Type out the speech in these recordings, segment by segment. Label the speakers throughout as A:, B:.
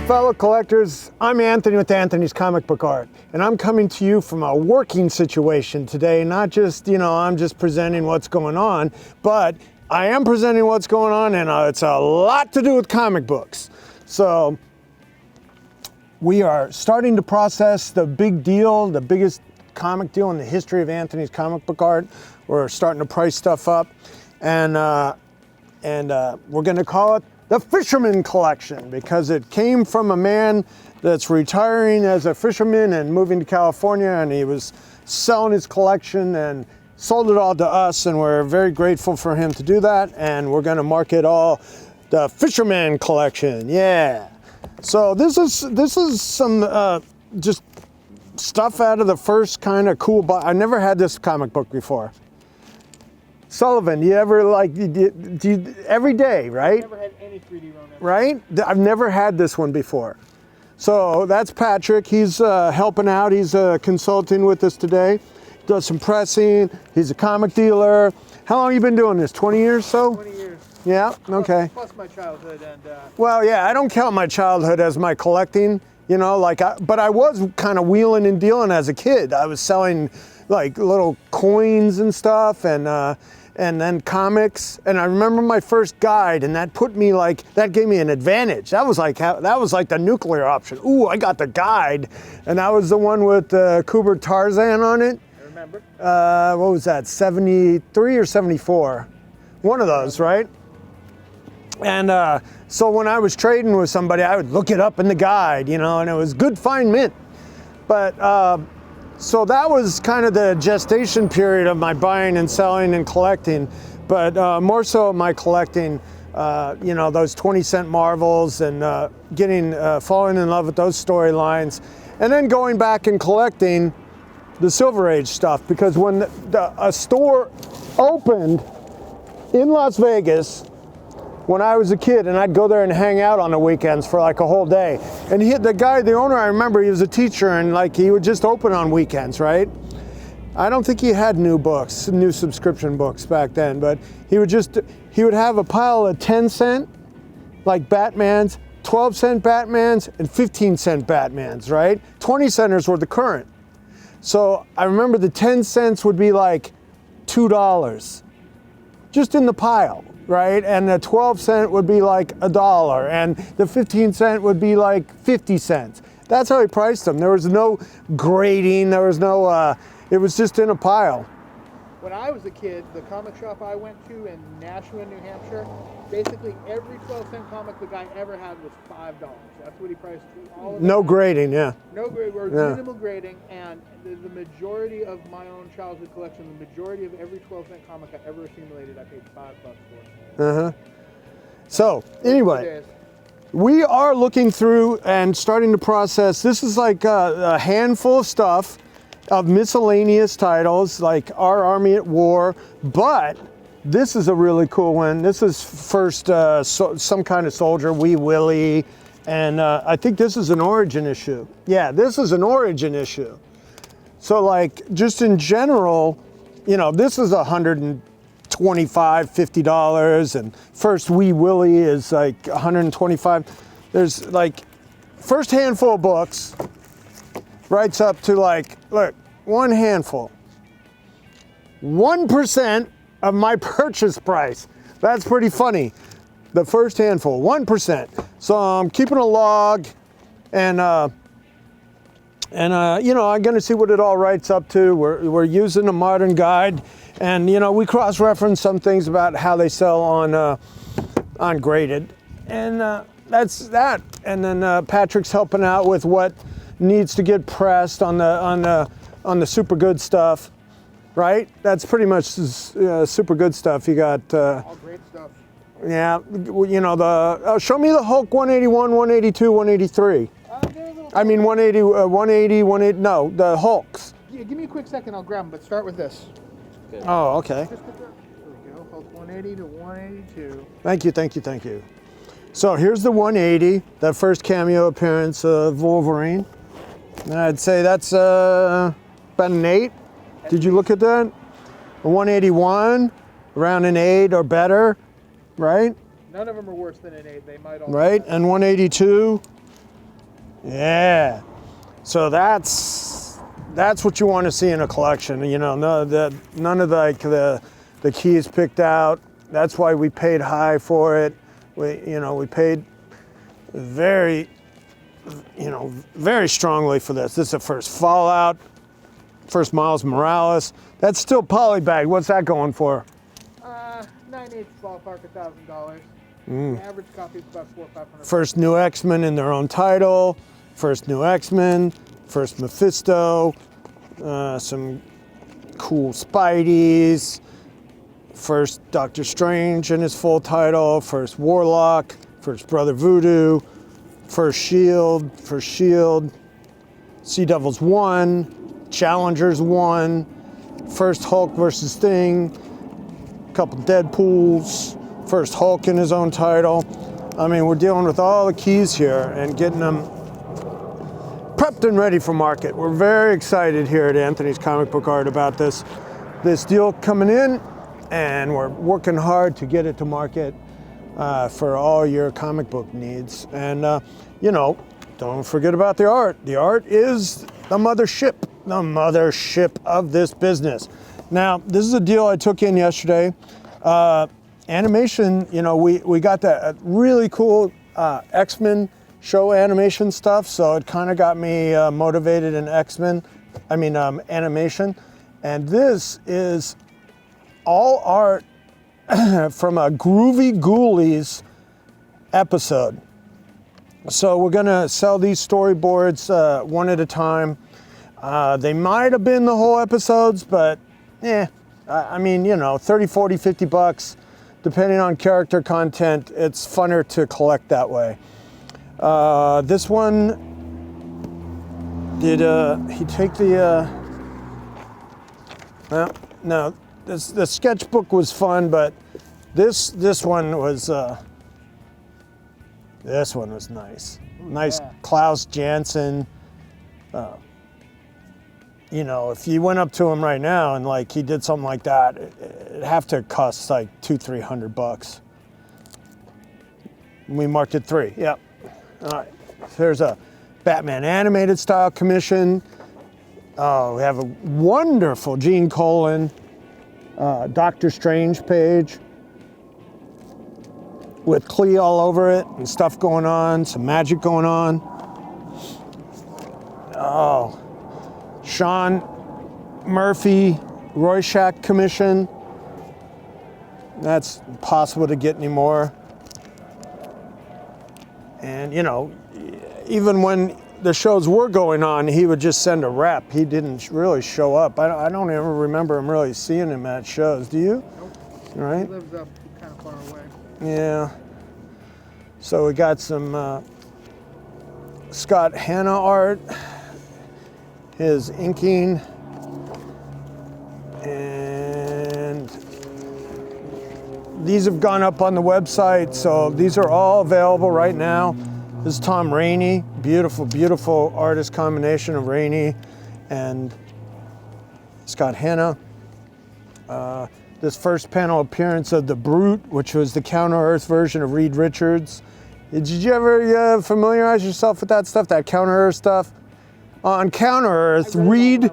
A: fellow collectors, I'm Anthony with Anthony's Comic Book Art, and I'm coming to you from a working situation today, not just, I'm just presenting what's going on, but I am presenting what's going on, and it's a lot to do with comic books. So we are starting to process the big deal, the biggest comic deal in the history of Anthony's Comic Book Art. We're starting to price stuff up, and we're going to call it the Fisherman Collection, because it came from a man that's retiring as a fisherman and moving to California, and he was selling his collection and sold it all to us, and we're very grateful for him to do that, and we're going to mark it all the Fisherman Collection. Yeah. So this is some just stuff out of the first kind of cool box. I never had this comic book before. Sullivan, do you ever do you, every day, right?
B: I've never had any 3D Ronin.
A: Right? I've never had this one before. So that's Patrick. He's helping out. He's consulting with us today. Does some pressing. He's a comic dealer. How long have you been doing this? 20 years so?
B: 20 years.
A: Yeah, okay.
B: Plus my childhood and...
A: Well, yeah, I don't count my childhood as my collecting, but I was kind of wheeling and dealing as a kid. I was selling like little coins and stuff, and then comics. And I remember my first guide, and that gave me an advantage. That was like the nuclear option. Ooh, I got the guide, and that was the one with Kubert Tarzan on it.
B: I remember.
A: What was that? 73 or 74? One of those, right? And so when I was trading with somebody, I would look it up in the guide, and it was good fine mint. But so that was kind of the gestation period of my buying and selling and collecting. But more so my collecting, those 20-cent Marvels and falling in love with those storylines. And then going back and collecting the Silver Age stuff, because when a store opened in Las Vegas, when I was a kid, and I'd go there and hang out on the weekends for like a whole day. And the owner, I remember, he was a teacher, and he would just open on weekends, right? I don't think he had new subscription books back then, but he would have a pile of 10-cent, like Batmans, 12-cent Batmans, and 15-cent Batmans, right? 20-centers were the current. So I remember the 10 cents would be like $2, just in the pile. Right, and the 12-cent would be like $1, and the 15-cent would be like 50 cents. That's how he priced them. There was no grading. There was no. It was just in a pile.
B: When I was a kid, the comic shop I went to in Nashua, New Hampshire, basically every 12-cent comic the guy ever had was $5. That's what he priced all of them.
A: No grading, yeah.
B: No grading, or minimal grading, and the majority of my own childhood collection, the majority of every 12-cent comic I ever accumulated, I paid $5 for.
A: So anyway, we are looking through and starting to process. This is like a handful of stuff of miscellaneous titles, like Our Army at War, but this is a really cool one. This is first some kind of soldier, Wee Willie, and I think this is an origin issue. Yeah, this is an origin issue. So just in general, this is $125, $50, and first Wee Willie is like $125. There's first handful of books writes up to look, one handful, 1% of my purchase price. That's pretty funny. The first handful, 1%. So I'm keeping a log, and I'm going to see what it all writes up to. We're using a modern guide, and we cross-reference some things about how they sell on graded, and that's that. And then Patrick's helping out with what needs to get pressed on the super good stuff, right? That's pretty much super good stuff. You got
B: all great stuff.
A: Yeah, show me the Hulk 181, 182, 183. I mean 180, 180, no, the Hulks.
B: Yeah, give me a quick second, I'll grab them, but start with this.
A: Okay. Oh, okay.
B: There we go, Hulk 180 to 182.
A: Thank you. So here's the 180, that first cameo appearance of Wolverine. And I'd say that's about an 8. Did you look at that? A 181, around an 8 or better, right?
B: None of them are worse than an 8. They might all.
A: Right, and 182. Yeah. So that's what you want to see in a collection. You know, none of the keys picked out. That's why we paid high for it. We paid very strongly for this. This is the first Fallout, first Miles Morales. That's still polybag. What's that going for?
B: 9/8 ballpark, $1,000. The average copy is about $400 or $500.
A: First new X-Men in their own title. First new X-Men. First Mephisto. Some cool Spideys. First Doctor Strange in his full title. First Warlock. First Brother Voodoo. First Shield. Sea Devils 1. Challengers 1. First Hulk versus Thing. Couple Deadpools. First Hulk in his own title. I mean, we're dealing with all the keys here and getting them prepped and ready for market. We're very excited here at Anthony's Comic Book Art about this deal coming in, and we're working hard to get it to market for all your comic book needs. And don't forget about the art. The art is the mothership of this business. Now, this is a deal I took in yesterday. Animation, we got that really cool X-Men show animation stuff, so it kind of got me motivated in animation. And this is all art from a Groovy Ghoulies episode. So we're gonna sell these storyboards one at a time. They might have been the whole episodes, but 30, 40, 50 bucks, depending on character content, it's funner to collect that way. This one, did he take the, no, the sketchbook was fun, but this one was nice. Nice
B: Yeah.
A: Klaus Janson. If you went up to him right now and he did something like that, it'd have to cost like $200-300 bucks. We marked it 3. Yep. All right. There's a Batman animated style commission. We have a wonderful Gene Colan Doctor Strange page with Klee all over it and stuff going on, some magic going on. Oh. Sean Murphy, Rorschach commission. That's impossible to get anymore. And even when the shows were going on, he would just send a rep. He didn't really show up. I don't ever remember him really seeing him at shows. Do you?
B: Nope.
A: Right?
B: He lives up kind of far away.
A: Yeah. So we got some Scott Hanna art. His inking, and these have gone up on the website, so these are all available right now. This is Tom Rainey, beautiful, beautiful artist combination of Rainey and Scott Hanna. This first panel appearance of The Brute, which was the Counter-Earth version of Reed Richards. Did you ever familiarize yourself with that stuff, that Counter-Earth stuff? On Counter-Earth, Reed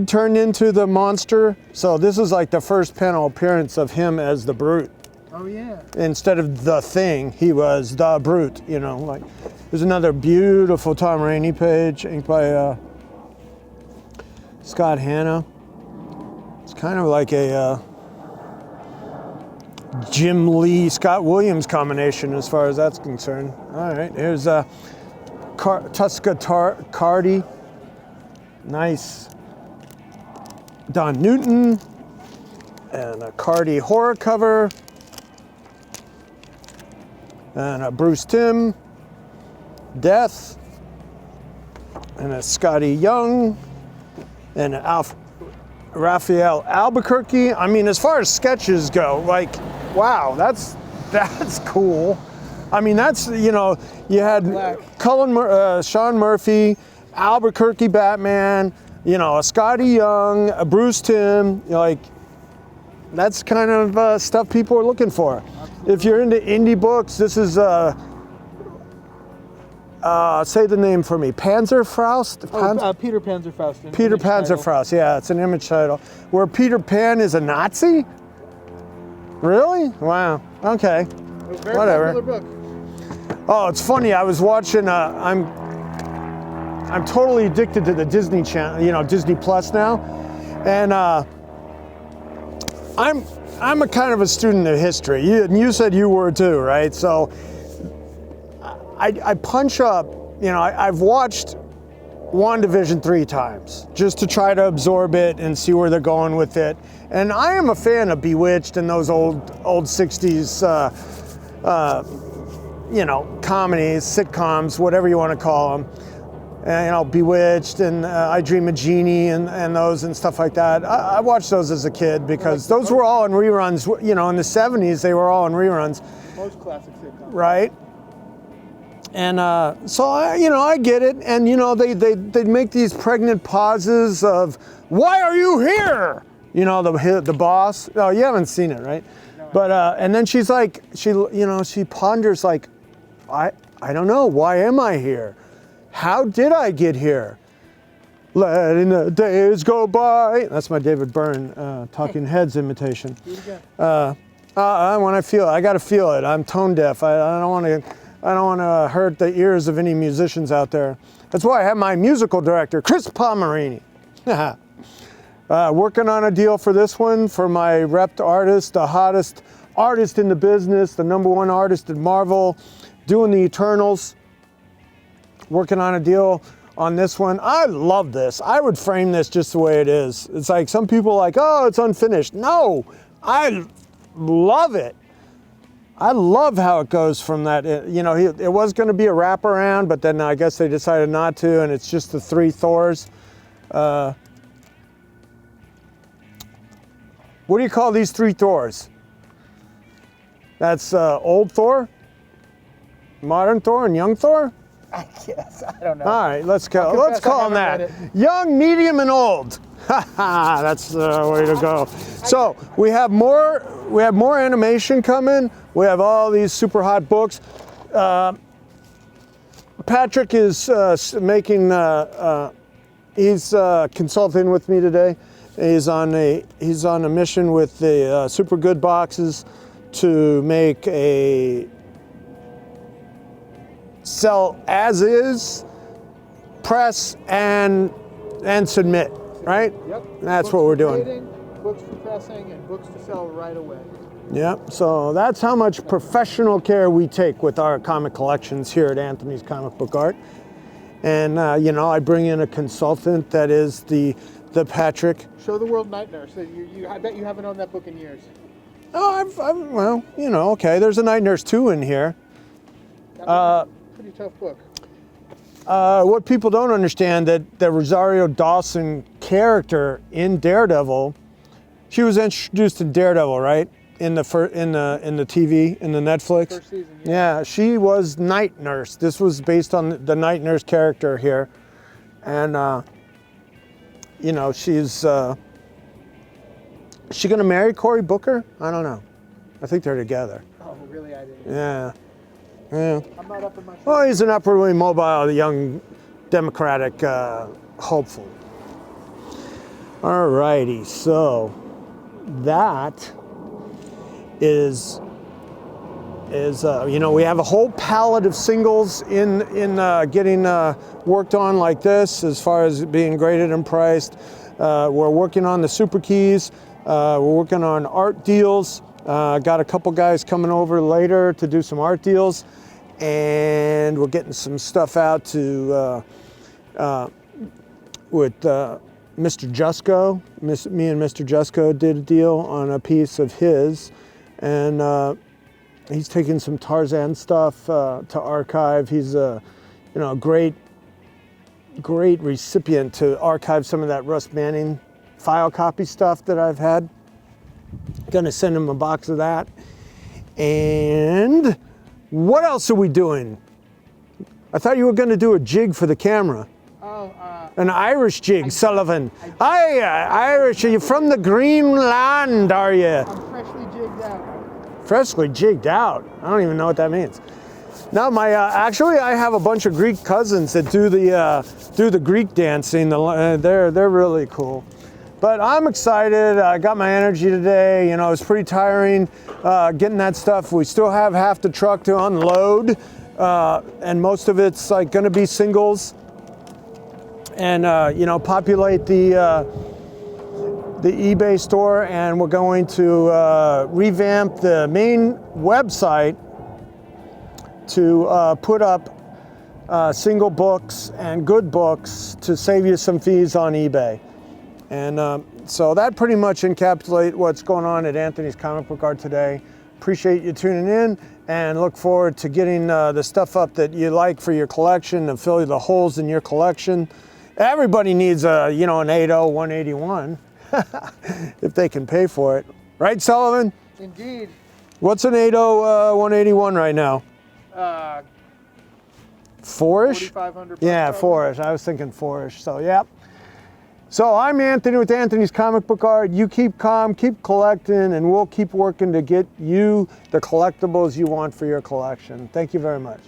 A: turned into the monster. So this is like the first panel appearance of him as the Brute.
B: Oh yeah.
A: Instead of the Thing, he was the Brute. There's another beautiful Tom Rainey page inked by Scott Hanna. It's kind of like a Jim Lee, Scott Williams combination as far as that's concerned. All right, here's Tuska Cardi, nice Don Newton, and a Cardi horror cover, and a Bruce Timm, Death, and a Scotty Young, and a Raphael Albuquerque. I mean, as far as sketches go, wow, that's cool. I mean, that's, you had Sean Murphy, Albuquerque Batman, a Scotty Young, a Bruce Timm, that's kind of stuff people are looking for. Absolutely. If you're into indie books, this is say the name for me. Panzerfaust?
B: Peter Panzerfaust.
A: Peter Panzerfaust, yeah, it's an image title. Where Peter Pan is a Nazi? Really? Wow, okay.
B: Very
A: Whatever.
B: popular book.
A: Oh, it's funny, I was watching, I'm totally addicted to the Disney Channel, you know, Disney Plus now. And I'm a kind of a student of history. You said you were too, right? So I punch up, you know, I've watched WandaVision 3 times just to try to absorb it and see where they're going with it. And I am a fan of Bewitched and those old 60s, you know, comedies, sitcoms, whatever you want to call them. And, you know, Bewitched and I Dream of Jeannie and those and stuff like that. I watched those as a kid because those were all in reruns. You know, in the 70s, they were all in reruns.
B: Most classic sitcoms.
A: Right. And so, I get it. And, you know, they make these pregnant pauses of, why are you here? You know, the boss. Oh, you haven't seen it, right? No, but, and then she's like, she ponders like, I don't know. Why am I here? How did I get here? Letting the days go by. That's my David Byrne Talking Heads imitation.
B: Do it again.
A: When I got to feel it. I'm tone deaf. I don't want to hurt the ears of any musicians out there. That's why I have my musical director, Chris Palmerini. Working on a deal for this one for my repped artist, the hottest artist in the business, the #1 artist at Marvel, doing the Eternals. Working on a deal on this one. I love this. I would frame this just the way it is. It's like some people are like, oh, it's unfinished. No, I love it. I love how it goes from that, you know, it was going to be a wraparound, but then I guess they decided not to, and it's just the 3 Thors. What do you call these 3 Thors? That's old Thor, modern Thor, and young Thor?
B: I guess, I don't know.
A: All right, let's go. Let's call them that. Young, medium, and old. That's the way to go. So we have more animation coming. We have all these super hot books. Patrick is making. He's consulting with me today. He's on a mission with the Super Good boxes to make a sell as is, press and submit. Right?
B: Yep.
A: That's
B: books
A: what we're
B: for
A: doing.
B: Trading, books for pressing, and books to sell right away.
A: Yep. So that's how much professional care we take with our comic collections here at Anthony's Comic Book Art. And you know, I bring in a consultant that is the Patrick.
B: Show the World Night Nurse. I bet you haven't owned that book in years.
A: Oh, well, you know, okay. There's a Night Nurse 2 in here.
B: Pretty tough book.
A: What people don't understand that the Rosario Dawson character in Daredevil, she was introduced in Daredevil, right? In the TV, in the Netflix.
B: First season.
A: Yeah, she was Night Nurse. This was based on the Night Nurse character here, and you know, she's is she gonna marry Cory Booker? I don't know. I think they're together.
B: Oh, really? I didn't.
A: Yeah. Yeah.
B: I'm not up in my.
A: Well, he's an upwardly mobile, young, Democratic hopeful. All righty, so that is you know, we have a whole palette of singles in getting worked on like this, as far as being graded and priced. We're working on the super keys. We're working on art deals. Got a couple guys coming over later to do some art deals, and we're getting some stuff out to with Mr. Jusko. Me and Mr. Jusko did a deal on a piece of his, and he's taking some Tarzan stuff to archive. He's a great recipient to archive some of that Russ Manning file copy stuff that I've had. Gonna send him a box of that. And what else are we doing? I thought you were gonna do a jig for the camera.
B: Oh,
A: an Irish jig, Sullivan. Aye, Irish. Are you from the Green Land, are you?
B: I'm freshly jigged out.
A: Freshly jigged out. I don't even know what that means. No, my actually, I have a bunch of Greek cousins that do the Greek dancing. They're really cool. But I'm excited. I got my energy today. You know, it's pretty tiring getting that stuff. We still have half the truck to unload, and most of it's like going to be singles. And you know, populate the eBay store, and we're going to revamp the main website to put up single books and good books to save you some fees on eBay. And so that pretty much encapsulates what's going on at Anthony's Comic Book Art today. Appreciate you tuning in, and look forward to getting the stuff up that you like for your collection and fill the holes in your collection. Everybody needs a, you know, an 80 181 if they can pay for it. Right, Sullivan?
B: Indeed.
A: What's an 80 181 right now? Four-ish?
B: 4,500.
A: Yeah, four-ish. I was thinking four-ish. So, yeah. So I'm Anthony with Anthony's Comic Book Art. You keep calm, keep collecting, and we'll keep working to get you the collectibles you want for your collection. Thank you very much.